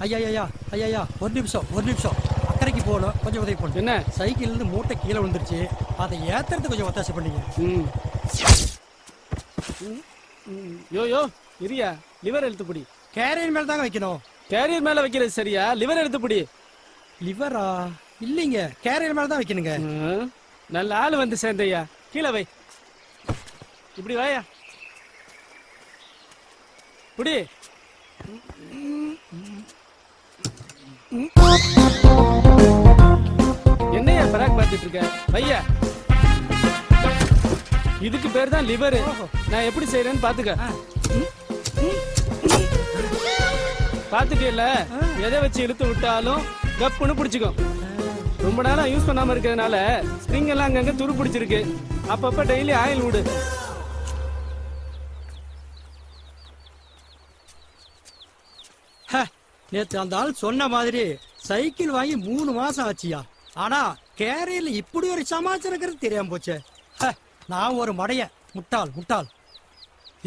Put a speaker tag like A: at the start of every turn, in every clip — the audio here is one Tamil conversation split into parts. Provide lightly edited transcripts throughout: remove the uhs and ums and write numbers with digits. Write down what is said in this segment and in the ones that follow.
A: ஐயா ஐயா ஐயா ஒரு நிமிஷம் அக்கறைக்கு போகணும், கொஞ்சம் உதவி பண்ணு.
B: என்ன?
A: சைக்கிள் இருந்து மூட்டை கீழே விழுந்துருச்சு, அதை ஏத்துறது கொஞ்சம் ஒத்தாசை பண்ணீங்க.
B: யோ இரியா, லிவர் எடுத்து பிடி.
A: கேரியர் மேல தாங்க வைக்கணும்.
B: கேரியர் மேல வைக்கிறது சரியா? லிவர் எடுத்து பிடி.
A: லிவரா? இல்லைங்க, கேரியர் மேல தான் வைக்கணுங்க.
B: நல்ல ஆளு வந்து சேர்ந்தையா. கீழே வை, இப்படி வாயா, புடி. என்னையா பராக் பார்த்துட்டு இருக்க? வையா, இதுக்கு பேர் தான் லிவர். நான் எப்படி செய்யறேன்னு பாத்துக்க. பாத்துட்டேல, எதை வச்சு இழுத்து விட்டாலும் கப்புன்னு பிடிச்சுக்கோ. ரொம்ப நேரம் யூஸ் பண்ணாம இருக்கிறதுனால ஸ்ப்ரிங் எல்லாம் அங்கங்க துரு பிடிச்சிருக்கு. அப்பப்ப டெய்லி ஆயில் விடு.
A: நேத்து அந்த ஆள் சொன்ன மாதிரி சைக்கிள் வாங்கி 3 மாசம் ஆச்சியா. ஆனா கேரியர்ல இப்படி ஒரு சமாச்சாரம் இருக்கிறது தெரியாம போச்சே. நான் ஒரு மடைய முட்டாள்.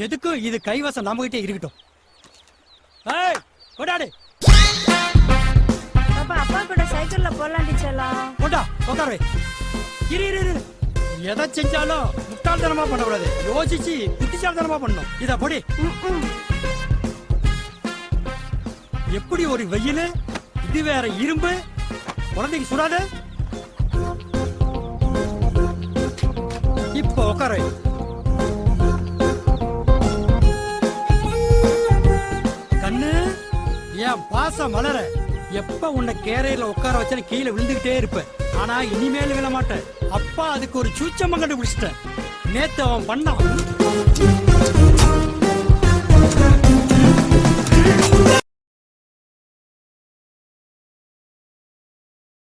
A: எதுக்கும் இது கைவசம் நம்ம கிட்டே இருக்கட்டும். கொண்டாடு.
C: அப்பா கூட சைக்கிள்ல போலாம் டீச்சர்லாம்.
A: கொண்டா, உட்காரு. இரு. எதை செஞ்சாலும் முட்டாள்தனமா பண்ணக்கூடாது, யோசிச்சு புத்திசாலித்தனமா பண்ணணும். இத பொடி. எப்படி ஒரு வெயில், இது வேற இரும்பு, குழந்தைக்கு சுடாது. இப்ப உட்காரு. கண்ணு, என் பாசம் மலர. எப்ப உன்னை கேரையில உட்கார வச்சா கீழே விழுந்துகிட்டே இருப்ப. ஆனா இனிமேல் விழ மாட்டேன். அப்பா அதுக்கு ஒரு சூச்சமா கண்டுபிடிச்சிட்டேன். நேத்து அவன் பண்ணான்.